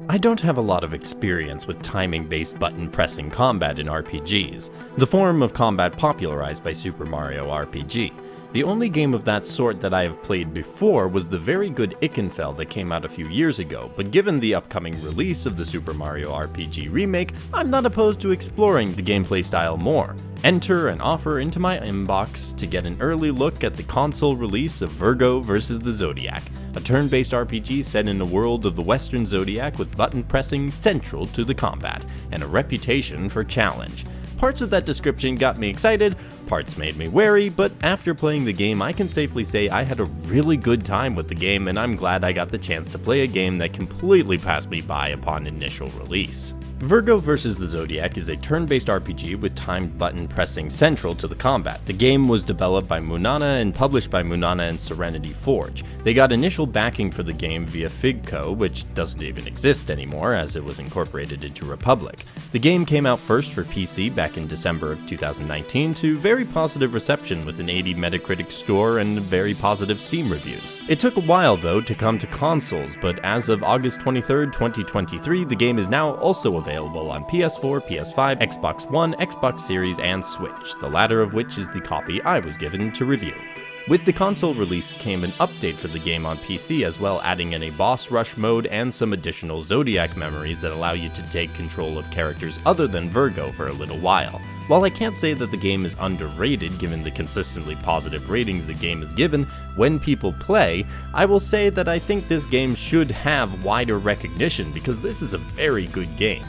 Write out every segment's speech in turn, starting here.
I don't have a lot of experience with timing-based button-pressing combat in RPGs, the form of combat popularized by Super Mario RPG. The only game of that sort that I have played before was the very good Ikenfell that came out a few years ago, but given the upcoming release of the Super Mario RPG remake, I'm not opposed to exploring the gameplay style more. Enter an offer into my inbox to get an early look at the console release of Virgo Versus The Zodiac, a turn-based RPG set in a world of the Western Zodiac with button pressing central to the combat, and a reputation for challenge. Parts of that description got me excited, parts made me wary, but after playing the game I can safely say I had a really good time with the game, and I'm glad I got the chance to play a game that completely passed me by upon initial release. Virgo Versus The Zodiac is a turn-based RPG with timed button pressing central to the combat. The game was developed by Munana and published by Munana and Serenity Forge. They got initial backing for the game via Figco, which doesn't even exist anymore as it was incorporated into Republic. The game came out first for PC back in December of 2019 to very positive reception with an 80 Metacritic score and very positive Steam reviews. It took a while though to come to consoles, but as of August 23rd, 2023, the game is now also available on PS4, PS5, Xbox One, Xbox Series, and Switch, the latter of which is the copy I was given to review. With the console release came an update for the game on PC as well, adding in a boss rush mode and some additional Zodiac memories that allow you to take control of characters other than Virgo for a little while. While I can't say that the game is underrated given the consistently positive ratings the game is given when people play, I will say that I think this game should have wider recognition because this is a very good game.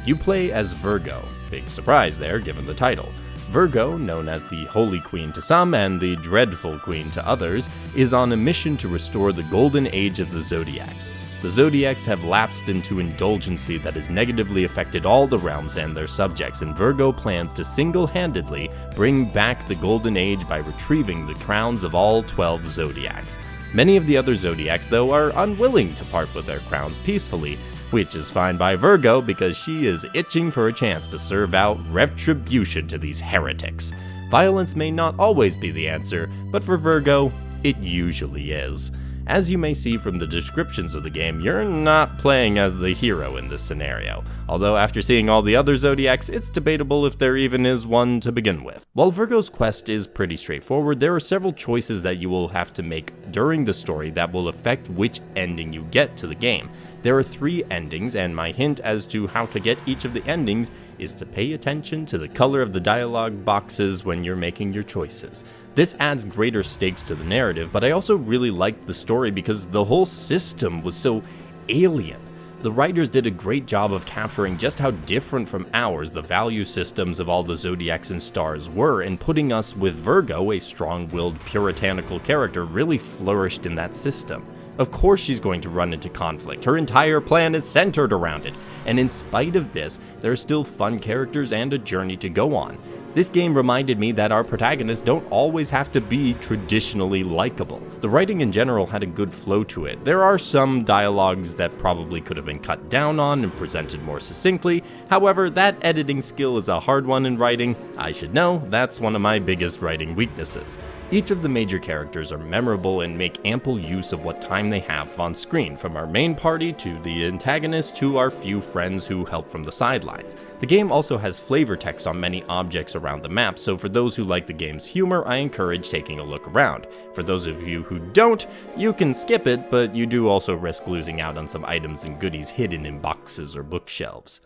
You play as Virgo, big surprise there given the title. Virgo, known as the Holy Queen to some and the Dreadful Queen to others, is on a mission to restore the golden age of the Zodiacs. The Zodiacs have lapsed into indulgency that has negatively affected all the realms and their subjects, and Virgo plans to single-handedly bring back the golden age by retrieving the crowns of all 12 Zodiacs. Many of the other Zodiacs, though, are unwilling to part with their crowns peacefully, which is fine by Virgo because she is itching for a chance to serve out retribution to these heretics. Violence may not always be the answer, but for Virgo, it usually is. As you may see from the descriptions of the game, you're not playing as the hero in this scenario, although after seeing all the other Zodiacs, it's debatable if there even is one to begin with. While Virgo's quest is pretty straightforward, there are several choices that you will have to make during the story that will affect which ending you get to the game. There are 3 endings, and my hint as to how to get each of the endings is to pay attention to the color of the dialogue boxes when you're making your choices. This adds greater stakes to the narrative, but I also really liked the story because the whole system was so alien. The writers did a great job of capturing just how different from ours the value systems of all the Zodiacs and stars were, and putting us with Virgo, a strong-willed puritanical character, really flourished in that system. Of course she's going to run into conflict, her entire plan is centered around it, and in spite of this, there are still fun characters and a journey to go on. This game reminded me that our protagonists don't always have to be traditionally likable. The writing in general had a good flow to it. There are some dialogues that probably could have been cut down on and presented more succinctly. However, that editing skill is a hard one in writing. I should know, that's one of my biggest writing weaknesses. Each of the major characters are memorable and make ample use of what time they have on screen, from our main party to the antagonist to our few friends who help from the sidelines. The game also has flavor text on many objects around the map, so for those who like the game's humor, I encourage taking a look around. For those of you who don't, you can skip it, but you do also risk losing out on some items and goodies hidden in boxes or bookshelves.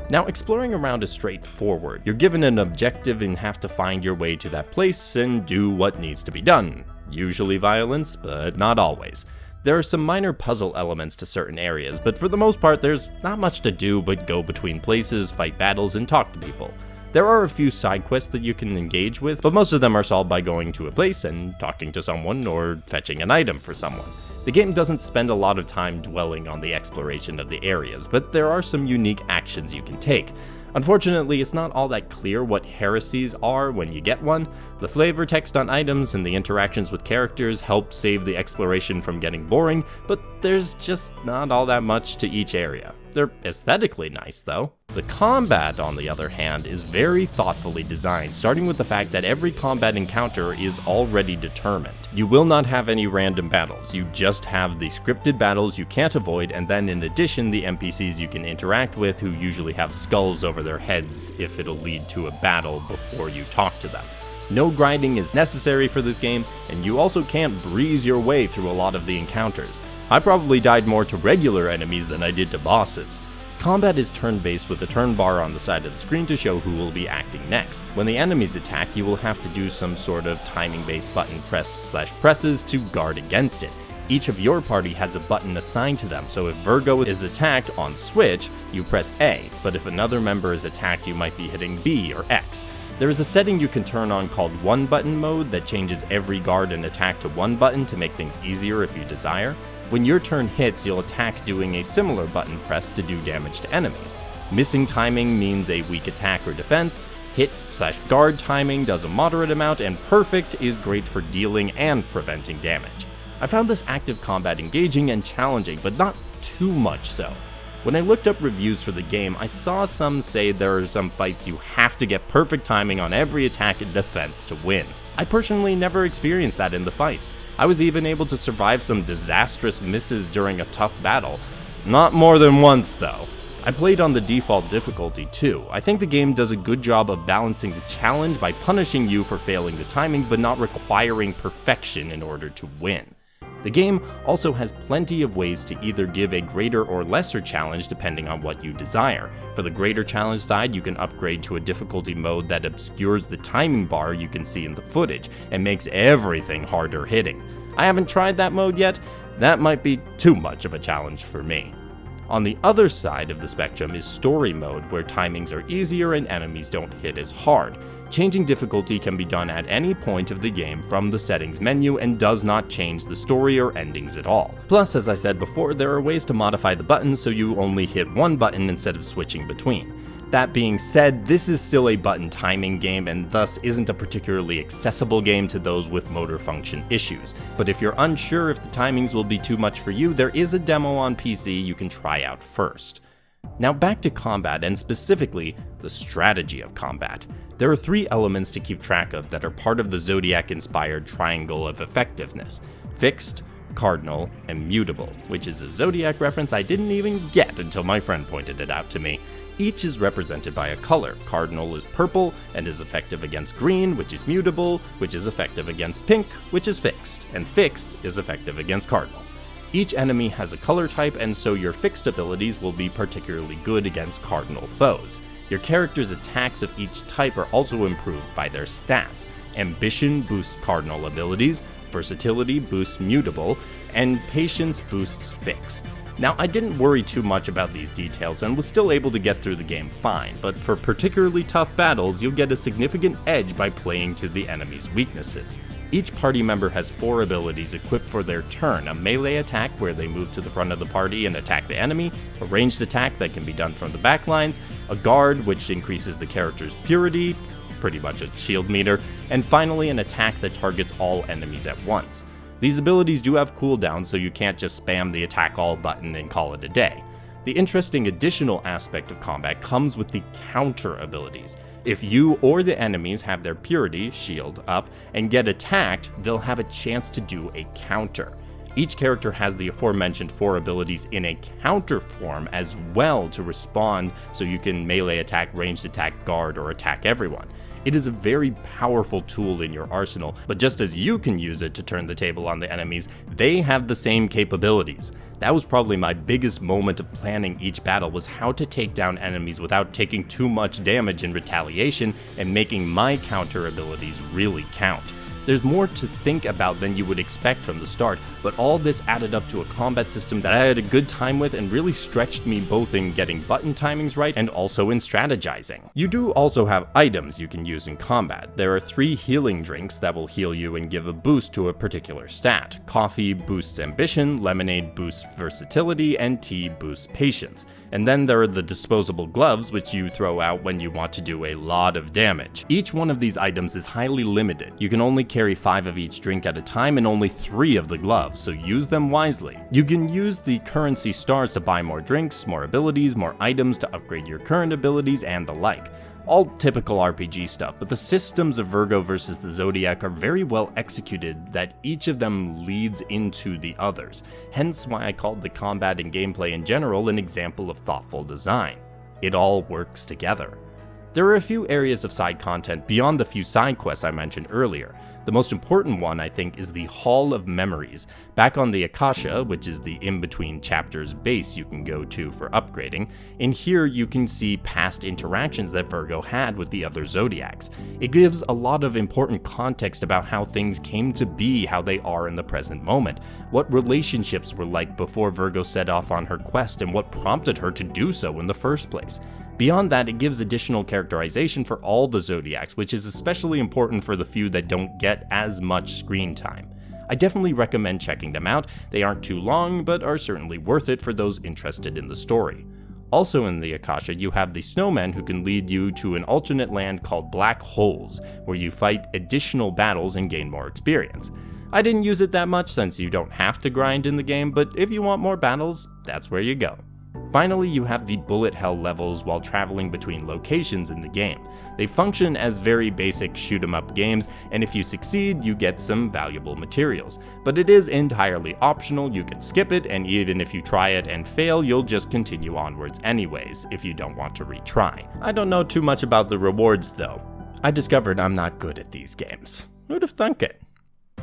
Now, exploring around is straightforward. You're given an objective and have to find your way to that place and do what needs to be done. Usually violence, but not always. There are some minor puzzle elements to certain areas, but for the most part there's not much to do but go between places, fight battles, and talk to people. There are a few side quests that you can engage with, but most of them are solved by going to a place and talking to someone or fetching an item for someone. The game doesn't spend a lot of time dwelling on the exploration of the areas, but there are some unique actions you can take. Unfortunately, it's not all that clear what heresies are when you get one. The flavor text on items and the interactions with characters help save the exploration from getting boring, but there's just not all that much to each area. They're aesthetically nice though. The combat, on the other hand, is very thoughtfully designed, starting with the fact that every combat encounter is already determined. You will not have any random battles, you just have the scripted battles you can't avoid, and then in addition the NPCs you can interact with who usually have skulls over their heads if it'll lead to a battle before you talk to them. No grinding is necessary for this game, and you also can't breeze your way through a lot of the encounters. I probably died more to regular enemies than I did to bosses. Combat is turn-based with a turn bar on the side of the screen to show who will be acting next. When the enemies attack, you will have to do some sort of timing-based button presses to guard against it. Each of your party has a button assigned to them, so if Virgo is attacked on Switch, you press A, but if another member is attacked, you might be hitting B or X. There is a setting you can turn on called one button mode that changes every guard and attack to one button to make things easier if you desire. When your turn hits, you'll attack doing a similar button press to do damage to enemies. Missing timing means a weak attack or defense, hit/guard timing does a moderate amount, and perfect is great for dealing and preventing damage. I found this active combat engaging and challenging, but not too much so. When I looked up reviews for the game, I saw some say there are some fights you have to get perfect timing on every attack and defense to win. I personally never experienced that in the fights. I was even able to survive some disastrous misses during a tough battle. Not more than once though. I played on the default difficulty too. I think the game does a good job of balancing the challenge by punishing you for failing the timings but not requiring perfection in order to win. The game also has plenty of ways to either give a greater or lesser challenge depending on what you desire. For the greater challenge side, you can upgrade to a difficulty mode that obscures the timing bar you can see in the footage and makes everything harder hitting. I haven't tried that mode yet. That might be too much of a challenge for me. On the other side of the spectrum is story mode, where timings are easier and enemies don't hit as hard. Changing difficulty can be done at any point of the game from the settings menu and does not change the story or endings at all. Plus, as I said before, there are ways to modify the buttons so you only hit one button instead of switching between. That being said, this is still a button timing game and thus isn't a particularly accessible game to those with motor function issues. But if you're unsure if the timings will be too much for you, there is a demo on PC you can try out first. Now back to combat, and specifically, the strategy of combat. There are three elements to keep track of that are part of the Zodiac-inspired triangle of effectiveness: fixed, cardinal, and mutable, which is a Zodiac reference I didn't even get until my friend pointed it out to me. Each is represented by a color. Cardinal is purple and is effective against green, which is mutable, which is effective against pink, which is fixed, and fixed is effective against cardinal. Each enemy has a color type, and so your fixed abilities will be particularly good against cardinal foes. Your character's attacks of each type are also improved by their stats. Ambition boosts cardinal abilities, versatility boosts mutable, and patience boosts fixed. Now, I didn't worry too much about these details and was still able to get through the game fine, but for particularly tough battles, you'll get a significant edge by playing to the enemy's weaknesses. Each party member has 4 abilities equipped for their turn: a melee attack where they move to the front of the party and attack the enemy, a ranged attack that can be done from the back lines, a guard which increases the character's purity, pretty much a shield meter, and finally an attack that targets all enemies at once. These abilities do have cooldowns, so you can't just spam the attack all button and call it a day. The interesting additional aspect of combat comes with the counter abilities. If you or the enemies have their purity shield up and get attacked, they'll have a chance to do a counter. Each character has the aforementioned 4 abilities in a counter form as well to respond, so you can melee attack, ranged attack, guard, or attack everyone. It is a very powerful tool in your arsenal, but just as you can use it to turn the table on the enemies, they have the same capabilities. That was probably my biggest moment of planning each battle, was how to take down enemies without taking too much damage in retaliation and making my counter abilities really count. There's more to think about than you would expect from the start, but all this added up to a combat system that I had a good time with and really stretched me both in getting button timings right and also in strategizing. You do also have items you can use in combat. There are 3 healing drinks that will heal you and give a boost to a particular stat. Coffee boosts ambition, lemonade boosts versatility, and tea boosts patience. And then there are the disposable gloves, which you throw out when you want to do a lot of damage. Each one of these items is highly limited. You can only carry 5 of each drink at a time and only 3 of the gloves, so use them wisely. You can use the currency stars to buy more drinks, more abilities, more items to upgrade your current abilities, and the like. All typical RPG stuff, but the systems of Virgo Versus The Zodiac are very well executed that each of them leads into the others, hence why I called the combat and gameplay in general an example of thoughtful design. It all works together. There are a few areas of side content beyond the few side quests I mentioned earlier. The most important one, I think, is the Hall of Memories, back on the Akasha, which is the in-between chapters base you can go to for upgrading. In here, you can see past interactions that Virgo had with the other Zodiacs. It gives a lot of important context about how things came to be how they are in the present moment, what relationships were like before Virgo set off on her quest, and what prompted her to do so in the first place. Beyond that, it gives additional characterization for all the Zodiacs, which is especially important for the few that don't get as much screen time. I definitely recommend checking them out. They aren't too long, but are certainly worth it for those interested in the story. Also in the Akasha, you have the snowmen who can lead you to an alternate land called Black Holes, where you fight additional battles and gain more experience. I didn't use it that much since you don't have to grind in the game, but if you want more battles, that's where you go. Finally, you have the bullet hell levels while traveling between locations in the game. They function as very basic shoot-'em-up games, and if you succeed, you get some valuable materials. But it is entirely optional, you can skip it, and even if you try it and fail, you'll just continue onwards anyways, if you don't want to retry. I don't know too much about the rewards though. I discovered I'm not good at these games. Who'd have thunk it?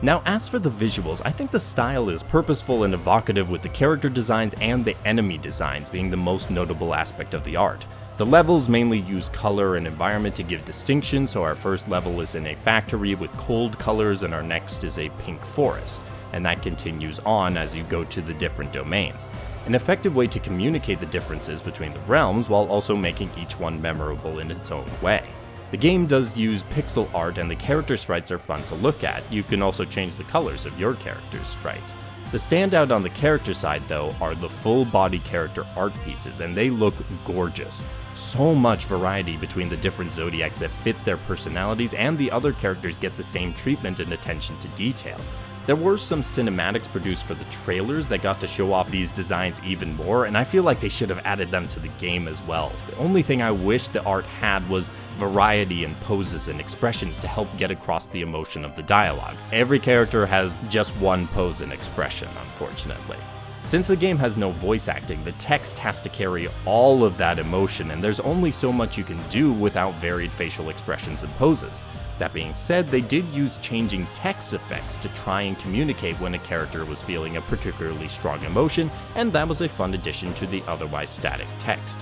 Now, as for the visuals, I think the style is purposeful and evocative, with the character designs and the enemy designs being the most notable aspect of the art. The levels mainly use color and environment to give distinction, so our first level is in a factory with cold colors and our next is a pink forest, and that continues on as you go to the different domains. An effective way to communicate the differences between the realms while also making each one memorable in its own way. The game does use pixel art and the character sprites are fun to look at. You can also change the colors of your character's sprites. The standout on the character side though are the full body character art pieces, and they look gorgeous. So much variety between the different Zodiacs that fit their personalities, and the other characters get the same treatment and attention to detail. There were some cinematics produced for the trailers that got to show off these designs even more, and I feel like they should have added them to the game as well. The only thing I wish the art had was variety in poses and expressions to help get across the emotion of the dialogue. Every character has just one pose and expression, unfortunately. Since the game has no voice acting, the text has to carry all of that emotion, and there's only so much you can do without varied facial expressions and poses. That being said, they did use changing text effects to try and communicate when a character was feeling a particularly strong emotion, and that was a fun addition to the otherwise static text.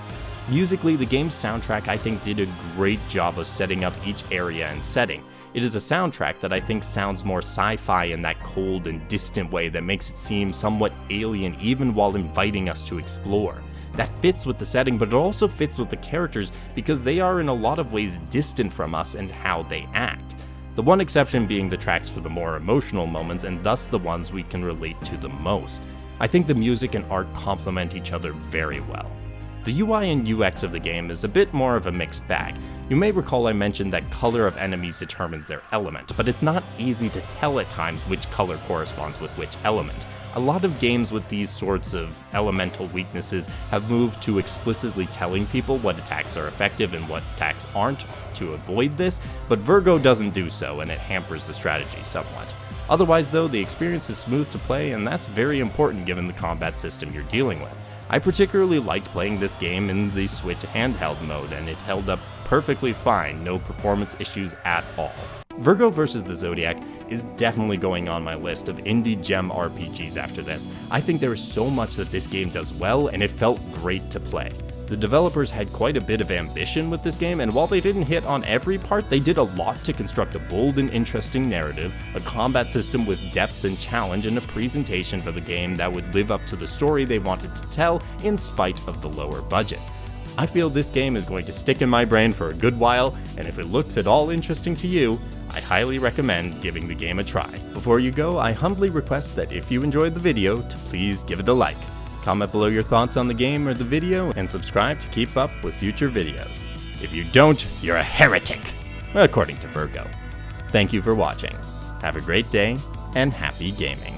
Musically, the game's soundtrack I think did a great job of setting up each area and setting. It is a soundtrack that I think sounds more sci-fi in that cold and distant way that makes it seem somewhat alien even while inviting us to explore. That fits with the setting, but it also fits with the characters because they are in a lot of ways distant from us and how they act. The one exception being the tracks for the more emotional moments, and thus the ones we can relate to the most. I think the music and art complement each other very well. The UI and UX of the game is a bit more of a mixed bag. You may recall I mentioned that color of enemies determines their element, but it's not easy to tell at times which color corresponds with which element. A lot of games with these sorts of elemental weaknesses have moved to explicitly telling people what attacks are effective and what attacks aren't to avoid this, but Virgo doesn't do so, and it hampers the strategy somewhat. Otherwise though, the experience is smooth to play, and that's very important given the combat system you're dealing with. I particularly liked playing this game in the Switch handheld mode, and it held up perfectly fine, no performance issues at all. Virgo Versus The Zodiac is definitely going on my list of indie gem RPGs after this. I think there is so much that this game does well, and it felt great to play. The developers had quite a bit of ambition with this game, and while they didn't hit on every part, they did a lot to construct a bold and interesting narrative, a combat system with depth and challenge, and a presentation for the game that would live up to the story they wanted to tell in spite of the lower budget. I feel this game is going to stick in my brain for a good while, and if it looks at all interesting to you, I highly recommend giving the game a try. Before you go, I humbly request that if you enjoyed the video, to please give it a like. Comment below your thoughts on the game or the video, and subscribe to keep up with future videos. If you don't, you're a heretic, according to Virgo. Thank you for watching. Have a great day, and happy gaming.